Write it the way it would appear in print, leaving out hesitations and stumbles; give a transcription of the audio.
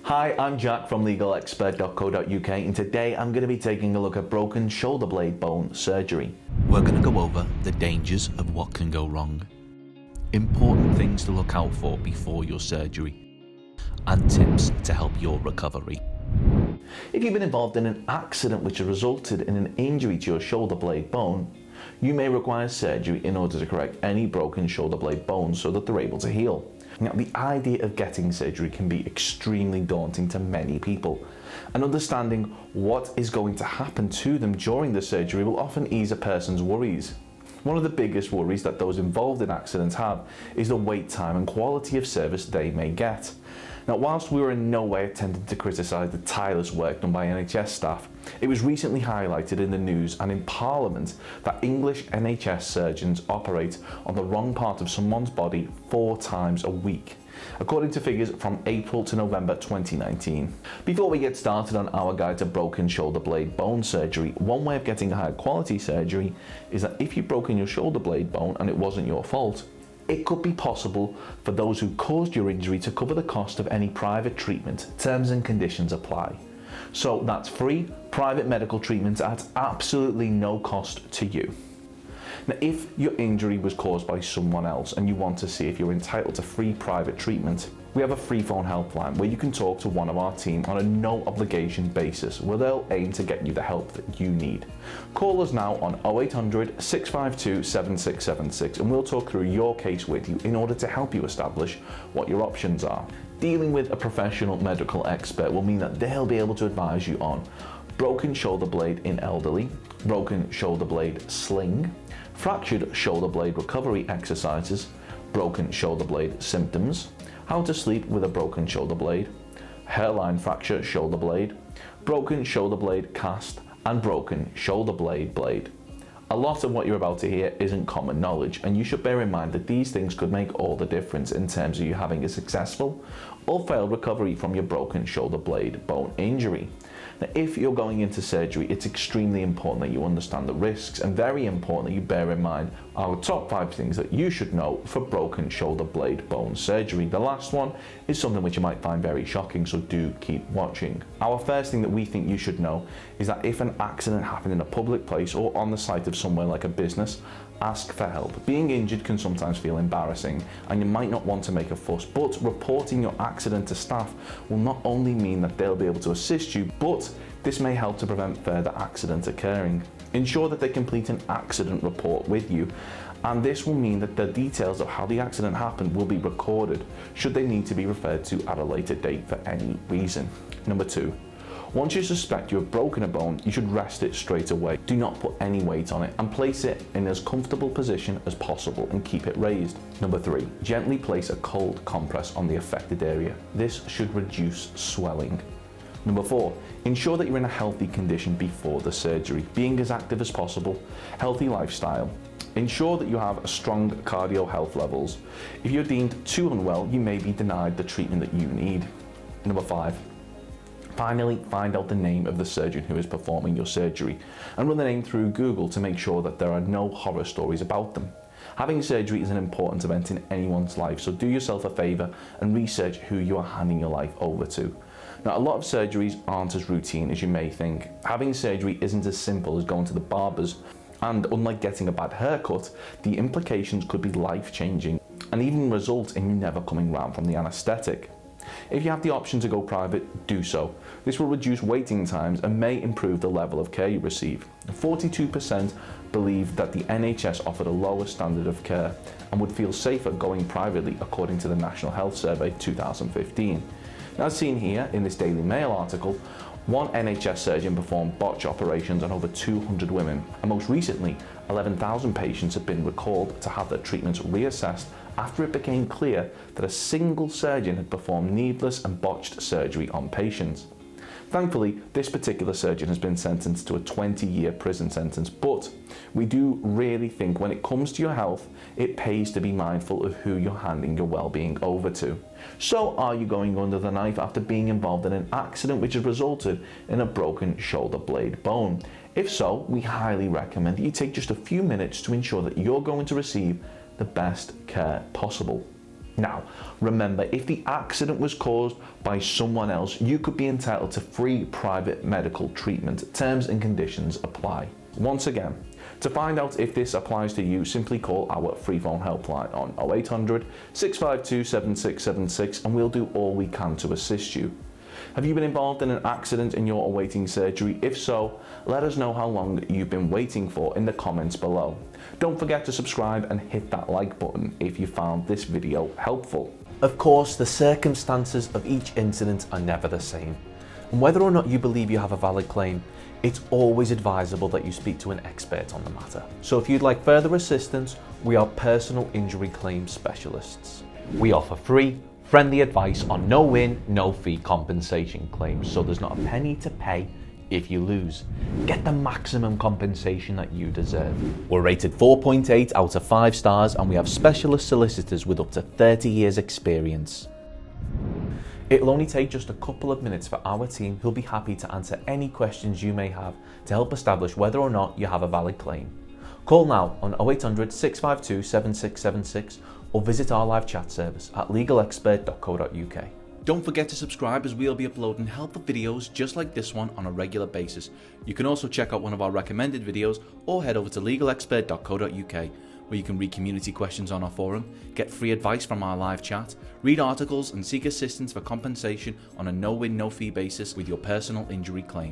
Hi, I'm Jack from legalexpert.co.uk and today I'm going to be taking a look at broken shoulder blade bone surgery. We're going to go over the dangers of what can go wrong, important things to look out for before your surgery, and tips to help your recovery. If you've been involved in an accident which has resulted in an injury to your shoulder blade bone, you may require surgery in order to correct any broken shoulder blade bones so that they're able to heal. Now, the idea of getting surgery can be extremely daunting to many people, and understanding what is going to happen to them during the surgery will often ease a person's worries. One of the biggest worries that those involved in accidents have is the wait time and quality of service they may get. Now, whilst we were in no way attempting to criticise the tireless work done by NHS staff, it was recently highlighted in the news and in Parliament that English NHS surgeons operate on the wrong part of someone's body 4 times a week, according to figures from April to November 2019. Before we get started on our guide to broken shoulder blade bone surgery, one way of getting a high quality surgery is that if you've broken your shoulder blade bone and it wasn't your fault, it could be possible for those who caused your injury to cover the cost of any private treatment. Terms and conditions apply. So that's free private medical treatment at absolutely no cost to you. Now, if your injury was caused by someone else and you want to see if you're entitled to free private treatment, we have a free phone helpline where you can talk to one of our team on a no obligation basis, where they'll aim to get you the help that you need. Call us now on 0800 652 7676 and we'll talk through your case with you in order to help you establish what your options are. Dealing with a professional medical expert will mean that they'll be able to advise you on broken shoulder blade in elderly, broken shoulder blade sling, fractured shoulder blade recovery exercises, broken shoulder blade symptoms, how to sleep with a broken shoulder blade, hairline fracture shoulder blade, broken shoulder blade cast, and broken shoulder blade. A lot of what you're about to hear isn't common knowledge, and you should bear in mind that these things could make all the difference in terms of you having a successful or failed recovery from your broken shoulder blade bone injury. Now, if you're going into surgery, it's extremely important that you understand the risks, and very important that you bear in mind our top 5 things that you should know for broken shoulder blade bone surgery. The last one is something which you might find very shocking, so do keep watching. Our first thing that we think you should know is that if an accident happened in a public place or on the site of somewhere like a business, ask for help. Being injured can sometimes feel embarrassing and you might not want to make a fuss, but reporting your accident to staff will not only mean that they'll be able to assist you, but this may help to prevent further accidents occurring. Ensure that they complete an accident report with you, and this will mean that the details of how the accident happened will be recorded should they need to be referred to at a later date for any reason. Number 2. Once you suspect you have broken a bone, you should rest it straight away. Do not put any weight on it and place it in as comfortable position as possible and keep it raised. Number 3, gently place a cold compress on the affected area. This should reduce swelling. Number 4, ensure that you're in a healthy condition before the surgery, being as active as possible, healthy lifestyle. Ensure that you have strong cardio health levels. If you're deemed too unwell, you may be denied the treatment that you need. Number 5, finally, find out the name of the surgeon who is performing your surgery and run the name through Google to make sure that there are no horror stories about them. Having surgery is an important event in anyone's life, so do yourself a favour and research who you are handing your life over to. Now, a lot of surgeries aren't as routine as you may think. Having surgery isn't as simple as going to the barber's, and unlike getting a bad haircut, the implications could be life-changing and even result in you never coming round from the anaesthetic. If you have the option to go private, do so. This will reduce waiting times and may improve the level of care you receive. 42% believe that the NHS offered a lower standard of care and would feel safer going privately, according to the National Health Survey 2015. Now, as seen here in this Daily Mail article, one NHS surgeon performed botch operations on over 200 women, and most recently 11,000 patients have been recalled to have their treatments reassessed after it became clear that a single surgeon had performed needless and botched surgery on patients. Thankfully, this particular surgeon has been sentenced to a 20-year prison sentence, but we do really think when it comes to your health, it pays to be mindful of who you're handing your well-being over to. So, are you going under the knife after being involved in an accident which has resulted in a broken shoulder blade bone? If so, we highly recommend that you take just a few minutes to ensure that you're going to receive the best care possible. Now, remember, if the accident was caused by someone else, you could be entitled to free private medical treatment. Terms and conditions apply. Once again, to find out if this applies to you, simply call our free phone helpline on 0800 652 7676 and we'll do all we can to assist you. Have you been involved in an accident and you're awaiting surgery? If so, let us know how long you've been waiting for in the comments below. Don't forget to subscribe and hit that like button if you found this video helpful. Of course, the circumstances of each incident are never the same. And whether or not you believe you have a valid claim, it's always advisable that you speak to an expert on the matter. So if you'd like further assistance, we are personal injury claim specialists. We offer free, friendly advice on no win, no fee compensation claims, so there's not a penny to pay if you lose. Get the maximum compensation that you deserve. We're rated 4.8 out of 5 stars and we have specialist solicitors with up to 30 years experience. It'll only take just a couple of minutes for our team who'll be happy to answer any questions you may have to help establish whether or not you have a valid claim. Call now on 0800 652 7676 or visit our live chat service at legalexpert.co.uk. Don't forget to subscribe as we'll be uploading helpful videos just like this one on a regular basis. You can also check out one of our recommended videos or head over to legalexpert.co.uk where you can read community questions on our forum, get free advice from our live chat, read articles and seek assistance for compensation on a no-win, no-fee basis with your personal injury claim.